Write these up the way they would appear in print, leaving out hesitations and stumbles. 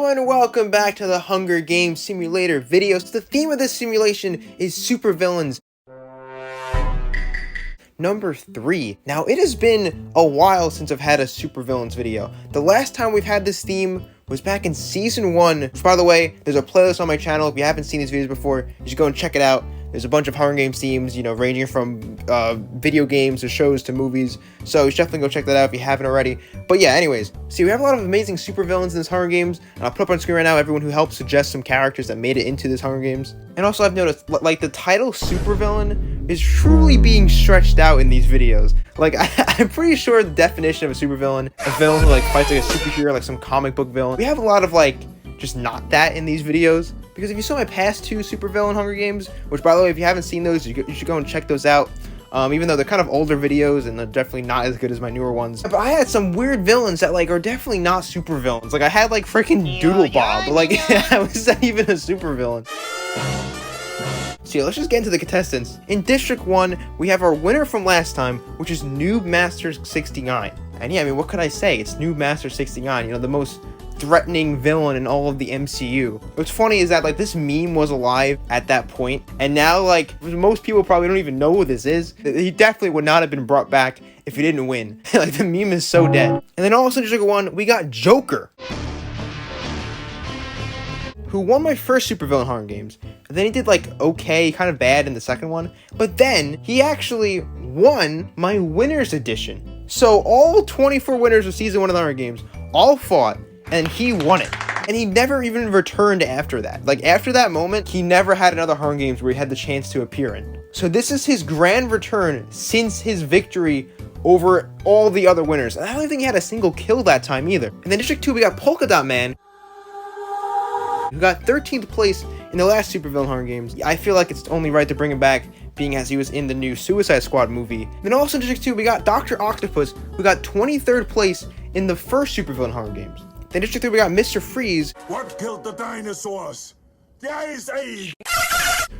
Hello and welcome back to the Hunger Games Simulator videos. The theme of this simulation is supervillains. Number 3. Now, it has been a while since I've had a supervillains video. The last time we've had this theme was back in Season 1, which, by the way, there's a playlist on my channel. If you haven't seen these videos before, you should go and check it out. There's a bunch of Hunger Games themes, ranging from video games to shows to movies. So you should definitely go check that out if you haven't already. But yeah, anyways, see, we have a lot of amazing supervillains in this Hunger Games. And I'll put up on screen right now everyone who helped suggest some characters that made it into this Hunger Games. And also, I've noticed, like, the title supervillain is truly being stretched out in these videos. Like, I'm pretty sure the definition of a supervillain, a villain who, like, fights like a superhero, like some comic book villain. We have a lot of, like, just not that in these videos. Because if you saw my past 2 supervillain Hunger Games, which, by the way, if you haven't seen those, you should go and check those out. Even though they're kind of older videos and they're definitely not as good as my newer ones. But I had some weird villains that, like, are definitely not supervillains. Like, I had, like, freaking Doodle Bob. Like, I was not even a supervillain. So yeah, let's just get into the contestants. In District 1, we have our winner from last time, which is Noob Master 69. And yeah, I mean, what could I say? It's Noob Master 69, the most threatening villain in all of the MCU. What's funny is that, like, this meme was alive at that point, and now, like, most people probably don't even know who this is. He definitely would not have been brought back if he didn't win. Like, the meme is so dead. And then also in District 1, we got Joker, who won my first supervillain Hunger Games. And then he did, like, okay, kind of bad in the second one, but then he actually won my winners edition. So all 24 winners of season 1 of the Hunger Games all fought, and he won it. And he never even returned after that. Like, after that moment, he never had another Hunger Games where he had the chance to appear in. So this is his grand return since his victory over all the other winners. And I don't even think he had a single kill that time either. And then District 2, we got Polka Dot Man, who got 13th place in the last supervillain Hunger Games. I feel like it's only right to bring him back, being as he was in the new Suicide Squad movie. Then also in District 2, we got Dr. Octopus, who got 23rd place in the first supervillain Hunger Games. Then District 3, we got Mr. Freeze. What killed the dinosaurs? The Ice Age!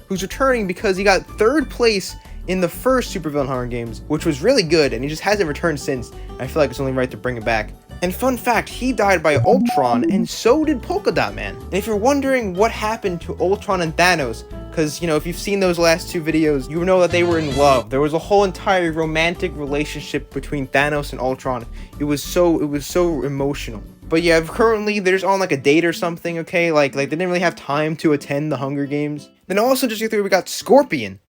Who's returning because he got 3rd place in the first supervillain Hunger Games, which was really good, and he just hasn't returned since. I feel like it's only right to bring him back. And fun fact, he died by Ultron, and so did Polka Dot Man. And if you're wondering what happened to Ultron and Thanos, because, if you've seen those last 2 videos, you know that they were in love. There was a whole entire romantic relationship between Thanos and Ultron. It was so emotional. But yeah, currently they're just on, like, a date or something, okay? Like they didn't really have time to attend the Hunger Games. Then also just we got Scorpion.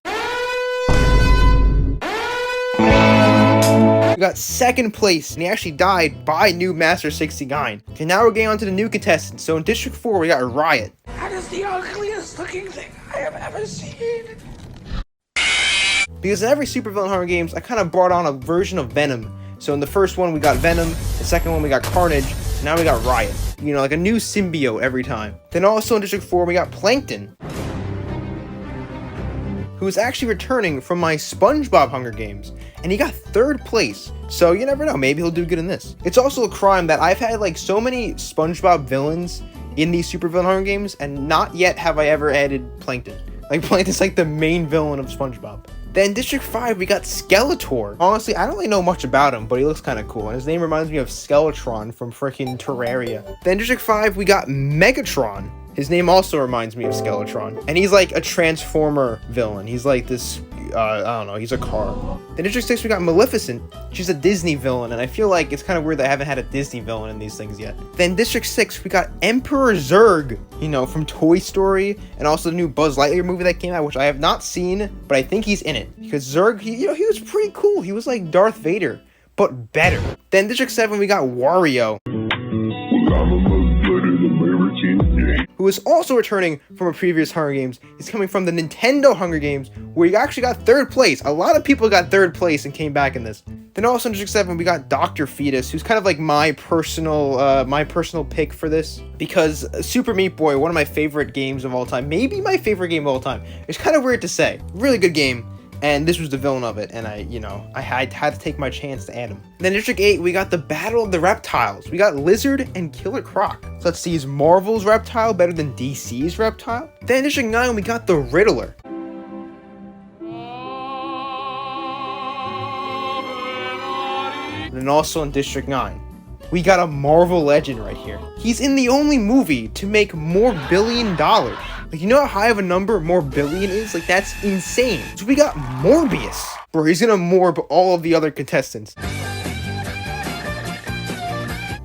We got 2nd place, and he actually died by Noob Master 69. Okay, now we're getting on to the new contestants. So in District 4, we got Riot. That is the ugliest looking thing I have ever seen. Because in every supervillain Hunger Games, I kind of brought on a version of Venom. So in the first one, we got Venom. The second one, we got Carnage. And now we got Riot. Like a new symbiote every time. Then also in District 4, we got Plankton, who is actually returning from my SpongeBob Hunger Games. And he got 3rd place. So you never know, maybe he'll do good in this. It's also a crime that I've had, like, so many SpongeBob villains in these supervillain Hunger Games, and not yet have I ever added Plankton. Like, Plankton's like the main villain of SpongeBob. Then District 5, we got Skeletor. Honestly, I don't really know much about him, but he looks kind of cool. And his name reminds me of Skeletron from freaking Terraria. Then District 5, we got Megatron. His name also reminds me of Skeletron. And he's like a Transformer villain. He's like this, I don't know, he's a car. Then District 6, we got Maleficent. She's a Disney villain, and I feel like it's kind of weird that I haven't had a Disney villain in these things yet. Then District 6, we got Emperor Zurg, from Toy Story, and also the new Buzz Lightyear movie that came out, which I have not seen, but I think he's in it. Because Zurg, he was pretty cool. He was like Darth Vader, but better. Then District 7, we got Wario, who is also returning from a previous Hunger Games. He's coming from the Nintendo Hunger Games, where he actually got 3rd place. A lot of people got 3rd place and came back in this. Then also in District 7, we got Dr. Fetus, who's kind of like my personal pick for this. Because Super Meat Boy, one of my favorite games of all time, maybe my favorite game of all time. It's kind of weird to say. Really good game. And this was the villain of it, and I had to take my chance to add him. Then in District 8, we got the Battle of the Reptiles. We got Lizard and Killer Croc. So let's see, is Marvel's Reptile better than DC's Reptile? Then in District 9, we got the Riddler. And then also in District 9, we got a Marvel legend right here. He's in the only movie to make more $1 billion. Like, you know how high of a number more billion is? Like, that's insane. So we got Morbius. Bro, he's gonna morb all of the other contestants.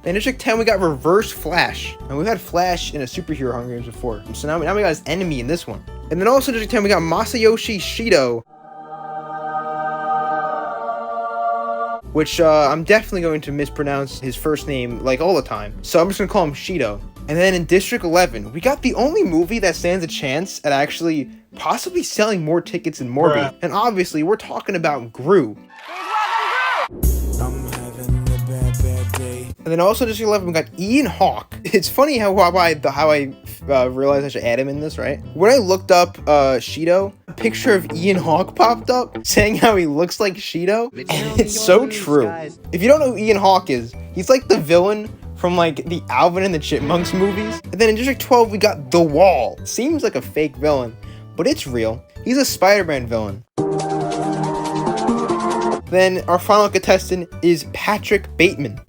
In District 10, we got Reverse Flash. And we've had Flash in a superhero Hunger Games before. So now we got his enemy in this one. And then also in District 10, we got Masayoshi Shido, which I'm definitely going to mispronounce his first name like all the time. So I'm just gonna call him Shido. And then in District 11, we got the only movie that stands a chance at actually possibly selling more tickets than Morbius. And obviously, we're talking about Gru. And then also in District 11, we got Ian Hawke. It's funny how I realized I should add him in this, right? When I looked up Shido, a picture of Ian Hawke popped up saying how he looks like Shido. And it's so true. If you don't know who Ian Hawke is, he's like the villain from like the Alvin and the Chipmunks movies. And then in District 12, we got The Wall. Seems like a fake villain, but it's real. He's a Spider-Man villain. Then our final contestant is Patrick Bateman.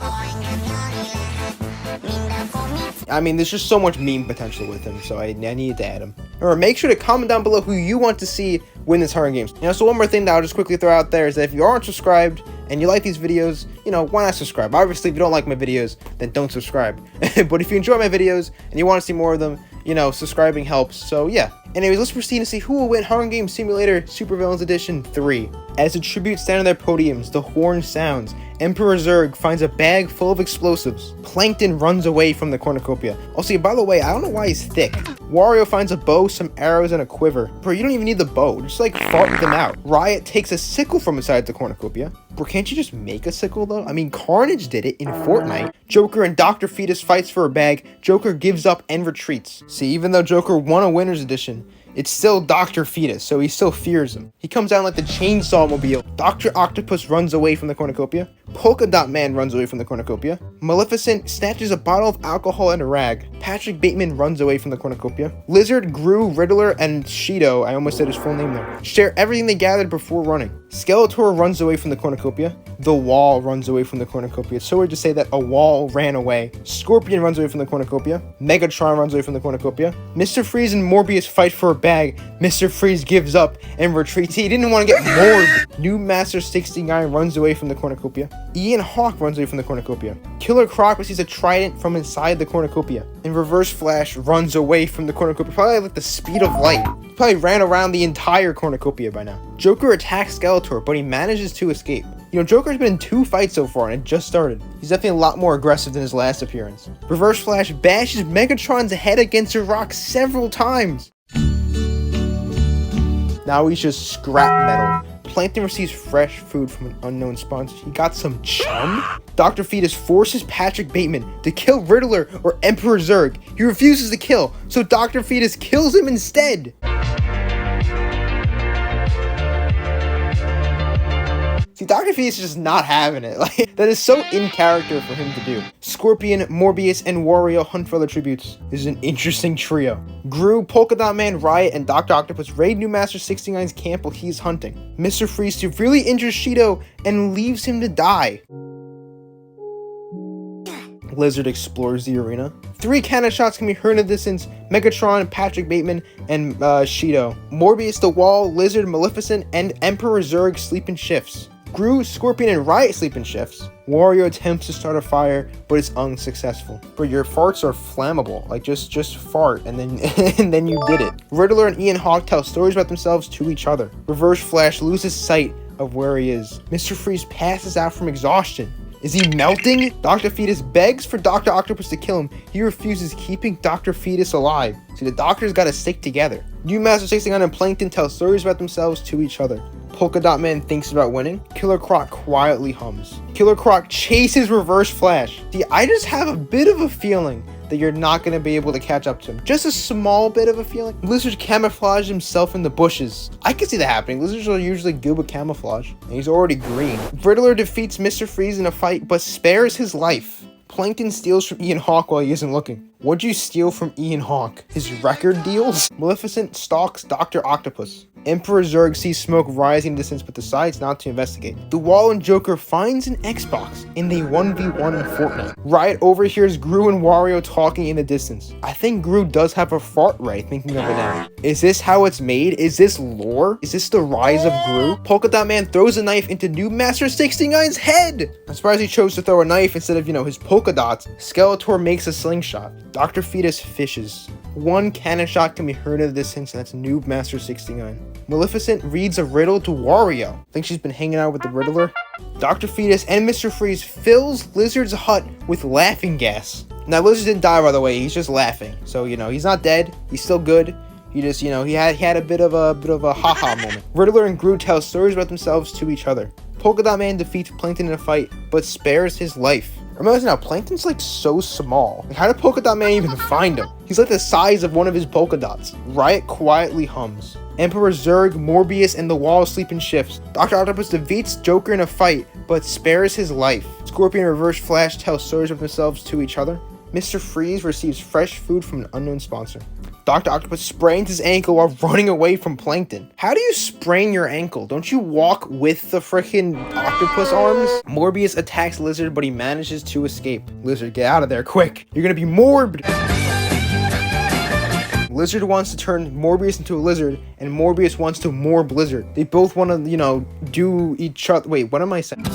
I mean, there's just so much meme potential with him, so I needed to add him. Remember, make sure to comment down below who you want to see win this Hunger Games. Now, so one more thing that I'll just quickly throw out there is that if you aren't subscribed and you like these videos, you know, why not subscribe? Obviously, if you don't like my videos, then don't subscribe. But if you enjoy my videos and you want to see more of them, you know, subscribing helps. So yeah. Anyways, let's proceed to see who will win Hunger Games Simulator Supervillains Edition 3. As the tributes stand on their podiums, the horn sounds. Emperor Zurg finds a bag full of explosives. Plankton runs away from the cornucopia. Also, by the way, I don't know why he's thick. Wario finds a bow, some arrows, and a quiver. Bro, you don't even need the bow. Just like fart them out. Riot takes a sickle from inside the cornucopia. Bro, can't you just make a sickle though? I mean, Carnage did it in Fortnite. Joker and Dr. Fetus fights for a bag. Joker gives up and retreats. See, even though Joker won a winner's edition, it's still Dr. Fetus, so he still fears him. He comes down like the Chainsaw Mobile. Dr. Octopus runs away from the cornucopia. Polka Dot Man runs away from the cornucopia. Maleficent snatches a bottle of alcohol and a rag. Patrick Bateman runs away from the cornucopia. Lizard, Gru, Riddler, and Shido, I almost said his full name there, share everything they gathered before running. Skeletor runs away from the cornucopia. The Wall runs away from the cornucopia. It's so weird to say that a wall ran away. Scorpion runs away from the cornucopia. Megatron runs away from the cornucopia. Mr. Freeze and Morbius fight for a bag. Mr. Freeze gives up and retreats. He didn't want to get moored. New Master 69 runs away from the cornucopia. Ian Hawke runs away from the cornucopia. Killer Croc receives a trident from inside the cornucopia. And Reverse Flash runs away from the cornucopia, probably like the speed of light. He probably ran around the entire cornucopia by now. Joker attacks Skeletor, but he manages to escape. You know, Joker's been in 2 fights so far, and it just started. He's definitely a lot more aggressive than his last appearance. Reverse Flash bashes Megatron's head against a rock several times. Now he's just scrap metal. Plankton receives fresh food from an unknown sponsor. He got some chum? Dr. Fetus forces Patrick Bateman to kill Riddler or Emperor Zurg. He refuses to kill, so Dr. Fetus kills him instead. See, Dr. Fetus is just not having it. Like, that is so in character for him to do. Scorpion, Morbius, and Wario hunt for other tributes. This is an interesting trio. Gru, Polka Dot Man, Riot, and Dr. Octopus raid New Master 69's camp while he's hunting. Mr. Freeze severely injures Shido and leaves him to die. Lizard explores the arena. 3 cannon shots can be heard in the distance. Megatron, Patrick Bateman, and Shido. Morbius, The Wall, Lizard, Maleficent, and Emperor Zurg sleep in shifts. Gru, Scorpion, and Riot sleep in shifts. Wario attempts to start a fire, but it's unsuccessful. But your farts are flammable. Like, just fart, and then and then you did it. Riddler and Ian Hawke tell stories about themselves to each other. Reverse Flash loses sight of where he is. Mr. Freeze passes out from exhaustion. Is he melting? Dr. Fetus begs for Dr. Octopus to kill him. He refuses, keeping Dr. Fetus alive. See, the doctors gotta stick together. New Master 69 and Plankton tell stories about themselves to each other. Polka Dot Man thinks about winning. Killer Croc quietly hums. Killer Croc chases Reverse Flash. See, I just have a bit of a feeling that you're not going to be able to catch up to him. Just a small bit of a feeling. Lizard camouflaged himself in the bushes. I can see that happening. Lizards are usually good with camouflage. And he's already green. Riddler defeats Mr. Freeze in a fight, but spares his life. Plankton steals from Ian Hawke while he isn't looking. What'd you steal from Ian Hawke? His record deals? Maleficent stalks Dr. Octopus. Emperor Zurg sees smoke rising in the distance but decides not to investigate. The Wall and Joker finds an Xbox in the 1v1 in Fortnite. Riot overhears Gru and Wario talking in the distance. I think Gru does have a fart ray, thinking of it now. Is this how it's made? Is this lore? Is this the rise of Gru? Polka Dot Man throws a knife into Noob Master 69's head! I'm surprised he chose to throw a knife instead of, his polka dots. Skeletor makes a slingshot. Dr. Fetus fishes. One cannon shot can be heard in the distance, and that's Noob Master 69. Maleficent reads a riddle to Wario. Think she's been hanging out with the Riddler? Dr. Fetus and Mr. Freeze fills Lizard's hut with laughing gas. Now, Lizard didn't die, by the way. He's just laughing. So, he's not dead. He's still good. He just, he had a bit of a haha moment. Riddler and Groot tell stories about themselves to each other. Polka Dot Man defeats Plankton in a fight, but spares his life. Remember now, Plankton's like so small. Like, how did Polka Dot Man even find him? He's like the size of one of his polka dots. Riot quietly hums. Emperor Zurg, Morbius, and the Wall sleep in shifts. Dr. Octopus defeats Joker in a fight, but spares his life. Scorpion and Reverse Flash tell stories of themselves to each other. Mr. Freeze receives fresh food from an unknown sponsor. Dr. Octopus sprains his ankle while running away from Plankton. How do you sprain your ankle? Don't you walk with the frickin' octopus arms? Morbius attacks Lizard, but he manages to escape. Lizard, get out of there, quick. You're gonna be morbed. Lizard wants to turn Morbius into a lizard, and Morbius wants to morb Lizard. They both want to, do each other. Wait, what am I saying?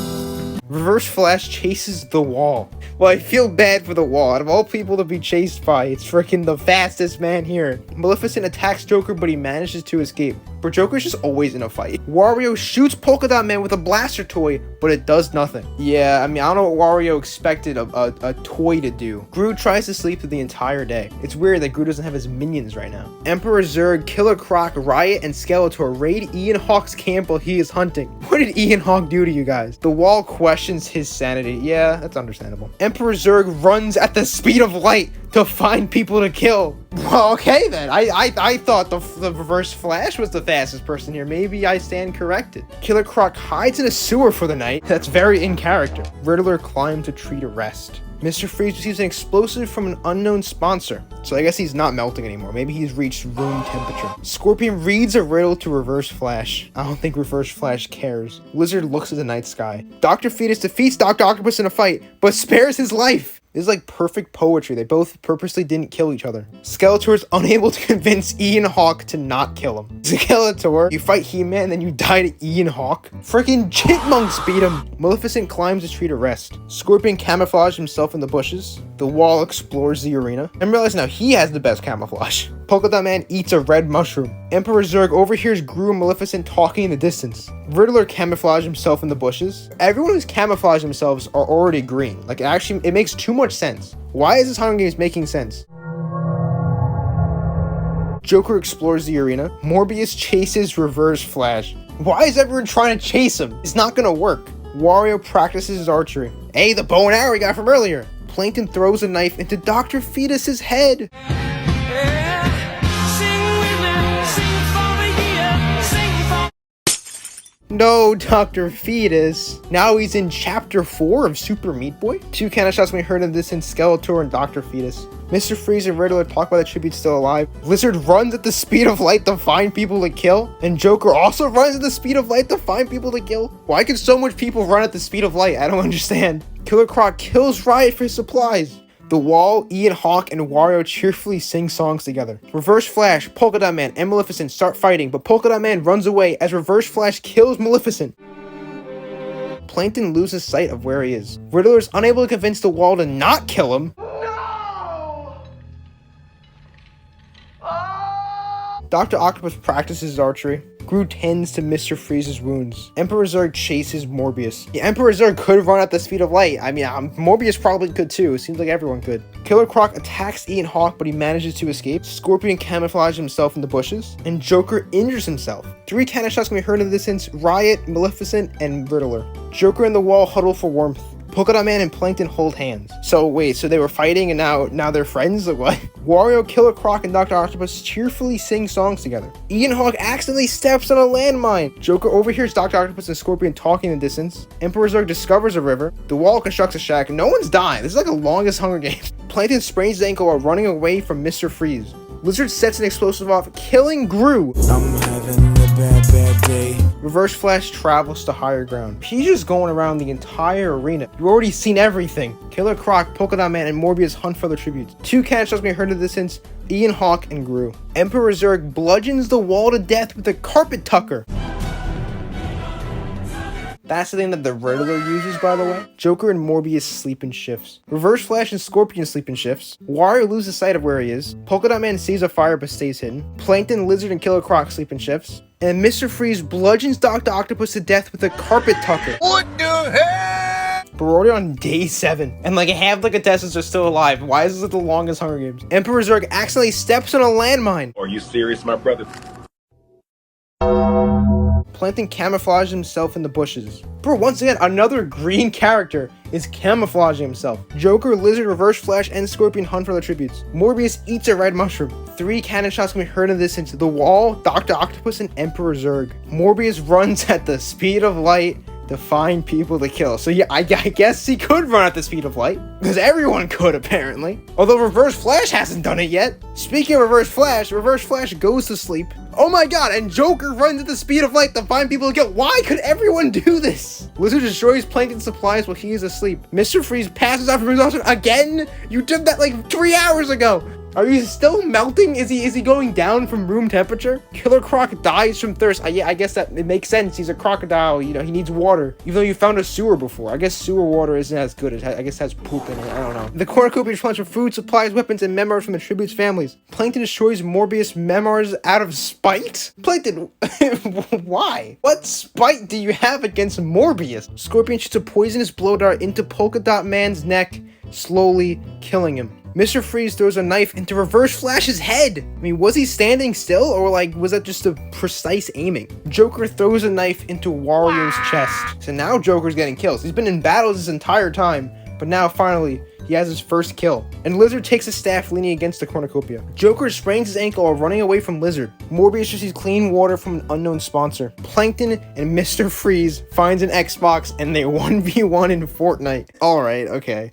Reverse Flash chases the Wall. Well, I feel bad for the Wall. Out of all people to be chased by, it's freaking the fastest man here. Maleficent attacks Joker, but he manages to escape. But Joker's just always in a fight. Wario shoots Polka Dot Man with a blaster toy, but it does nothing. Yeah, I don't know what Wario expected a toy to do. Gru tries to sleep through the entire day. It's weird that Gru doesn't have his minions right now. Emperor Zurg, Killer Croc, Riot, and Skeletor raid Ian Hawke's camp while he is hunting. What did Ian Hawke do to you guys? The Wall questions his sanity. Yeah, that's understandable. Emperor Zurg runs at the speed of light to find people to kill. Well, okay then. I thought the Reverse Flash was the fastest person here. Maybe I stand corrected. Killer Croc hides in a sewer for the night. That's very in character. Riddler climbs a tree to rest. Mr. Freeze receives an explosive from an unknown sponsor. So I guess he's not melting anymore. Maybe he's reached room temperature. Scorpion reads a riddle to Reverse Flash. I don't think Reverse Flash cares. Lizard looks at the night sky. Dr. Fetus defeats Dr. Octopus in a fight, but spares his life. This is like perfect poetry. They both purposely didn't kill each other. Skeletor is unable to convince Ian Hawke to not kill him. Skeletor, you fight He-Man, then you die to Ian Hawke? Freaking chipmunks beat him. Maleficent climbs a tree to rest. Scorpion camouflages himself in the bushes. The Wall explores the arena. And realize now he has the best camouflage. Polka Dot Man eats a red mushroom. Emperor Zurg overhears Gru and Maleficent talking in the distance. Riddler camouflages himself in the bushes. Everyone who's camouflaged themselves are already green. Like, it makes too much sense. Why is this Hunger Games making sense? Joker explores the arena. Morbius chases Reverse Flash. Why is everyone trying to chase him? It's not gonna work. Wario practices his archery. Hey, the bow and arrow we got from earlier. Plankton throws a knife into Dr. Fetus's head. No, Dr. Fetus. Now he's in Chapter 4 of Super Meat Boy. Two cannon shots when we heard of this in Skeletor and Dr. Fetus. Mr. Freeze and Riddler talk about the tribute still alive. Lizard runs at the speed of light to find people to kill. And Joker also runs at the speed of light to find people to kill. Why could so much people run at the speed of light? I don't understand. Killer Croc kills Riot for his supplies. The Wall, Ian Hawke, and Wario cheerfully sing songs together. Reverse Flash, Polka Dot Man, and Maleficent start fighting, but Polka Dot Man runs away as Reverse Flash kills Maleficent. Plankton loses sight of where he is. Riddler is unable to convince the Wall to not kill him. No! Dr. Octopus practices his archery. Gru tends to Mr. Freeze's wounds. Emperor Zurg chases Morbius. Yeah, Emperor Zurg could run at the speed of light. Morbius probably could too. It seems like everyone could. Killer Croc attacks Ian Hawke, but he manages to escape. Scorpion camouflages himself in the bushes. And Joker injures himself. 3 cannon shots can be heard in the distance. Riot, Maleficent, and Riddler. Joker and the Wall huddle for warmth. Polka Dot Man and Plankton hold hands. So wait, so they were fighting and now they're friends? Like what? Wario, Killer Croc, and Dr. Octopus cheerfully sing songs together. Ian Hawk accidentally steps on a landmine. Joker overhears Dr. Octopus and Scorpion talking in the distance. Emperor Zurg discovers a river. The Wall constructs a shack. No one's dying. This is like the longest Hunger Games. Plankton sprains his ankle while running away from Mr. Freeze. Lizard sets an explosive off, killing Gru. I'm having a bad day. Reverse Flash travels to higher ground. He's just going around the entire arena. You've already seen everything. Killer Croc, Polka Dot Man, and Morbius hunt for other tributes. 2 cannon shots being heard in the distance, Ian Hawk and Gru. Emperor Zurg bludgeons the Wall to death with a carpet tucker. That's the thing that the Riddler uses, by the way. Joker and Morbius sleep in shifts. Reverse Flash and Scorpion sleep in shifts. Wario loses sight of where he is. Polka Dot Man sees a fire but stays hidden. Plankton, Lizard, and Killer Croc sleep in shifts. And Mr. Freeze bludgeons Dr. Octopus to death with a carpet tucker. What the hell? But we're already on day 7. And like half the contestants are still alive. Why is this the longest Hunger Games? Emperor Zurg accidentally steps on a landmine. Are you serious, my brother? Plankton camouflages himself in the bushes. Bro, once again, another green character is camouflaging himself. Joker, Lizard, Reverse Flash, and Scorpion hunt for the tributes. Morbius eats a red mushroom. 3 cannon shots can be heard in the distance. The Wall, Dr. Octopus, and Emperor Zurg. Morbius runs at the speed of light to find people to kill. So yeah, I guess he could run at the speed of light. Because everyone could, apparently. Although Reverse Flash hasn't done it yet. Speaking of Reverse Flash goes to sleep. Oh my god, and Joker runs at the speed of light to find people to kill. Why could everyone do this? Lizard destroys Plankton supplies while he is asleep. Mr. Freeze passes out from exhaustion again? You did that like 3 hours ago. Are you still melting? Is he going down from room temperature? Killer Croc dies from thirst. Yeah, I guess that it makes sense. He's a crocodile. You know, he needs water. Even though you found a sewer before. I guess sewer water isn't as good. I guess it has poop in it. I don't know. The cornucopia is plunged with food, supplies, weapons, and memoirs from the tribute's families. Plankton destroys Morbius' memoirs out of spite? Plankton, why? What spite do you have against Morbius? Scorpion shoots a poisonous blow dart into Polka Dot Man's neck, slowly killing him. Mr. Freeze throws a knife into Reverse Flash's head. I mean, was he standing still, or like, was that just a precise aiming? Joker throws a knife into Wario's chest. So now Joker's getting kills. He's been in battles this entire time, but now finally, he has his first kill. And Lizard takes a staff leaning against the cornucopia. Joker sprains his ankle while running away from Lizard. Morbius receives clean water from an unknown sponsor. Plankton and Mr. Freeze finds an Xbox and they 1v1 in Fortnite. Alright, okay.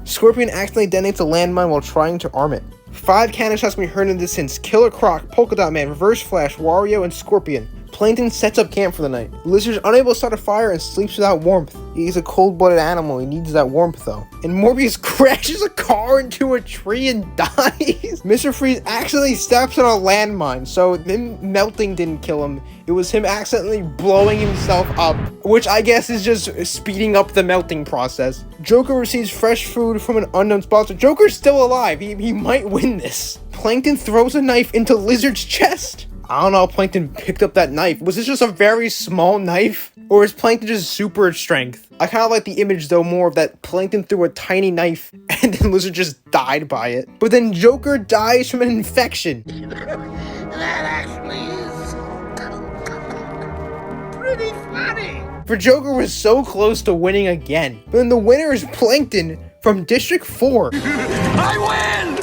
Scorpion accidentally detonates a landmine while trying to arm it. 5 cannon shots can be heard in the distance. Killer Croc, Polka Dot Man, Reverse Flash, Wario, and Scorpion. Plankton sets up camp for the night. Lizard's unable to start a fire and sleeps without warmth. He's a cold-blooded animal. He needs that warmth, though. And Morbius crashes a car into a tree and dies. Mr. Freeze accidentally steps on a landmine, so him melting didn't kill him. It was him accidentally blowing himself up, which I guess is just speeding up the melting process. Joker receives fresh food from an unknown sponsor. Joker's still alive. He might win this. Plankton throws a knife into Lizard's chest. I don't know how Plankton picked up that knife. Was this just a very small knife? Or is Plankton just super strength? I kind of like the image though more of that Plankton threw a tiny knife and then Lizard just died by it. But then Joker dies from an infection. That actually is pretty funny. For Joker was so close to winning again. But then the winner is Plankton from District 4. I win!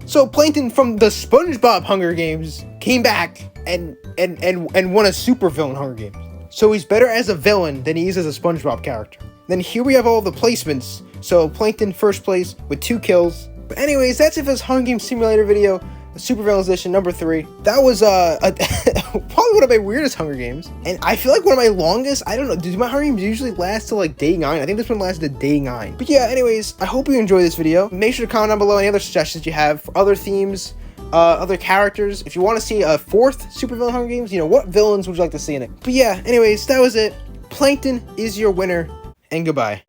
So Plankton from the SpongeBob Hunger Games came back and won a Supervillain Hunger Games. So he's better as a villain than he is as a SpongeBob character. Then here we have all the placements. So Plankton first place with 2 kills. But anyways, that's it for this Hunger Games Simulator video. Supervillain Edition number 3. That was probably one of my weirdest Hunger Games. And I feel like one of my longest. I don't know. Do my Hunger Games usually last till like day 9? I think this one lasted to day 9. But yeah, anyways, I hope you enjoyed this video. Make sure to comment down below any other suggestions you have for other themes, other characters. If you want to see a 4th Supervillain Hunger Games, you know, what villains would you like to see in it? But yeah, anyways, that was it. Plankton is your winner, and goodbye.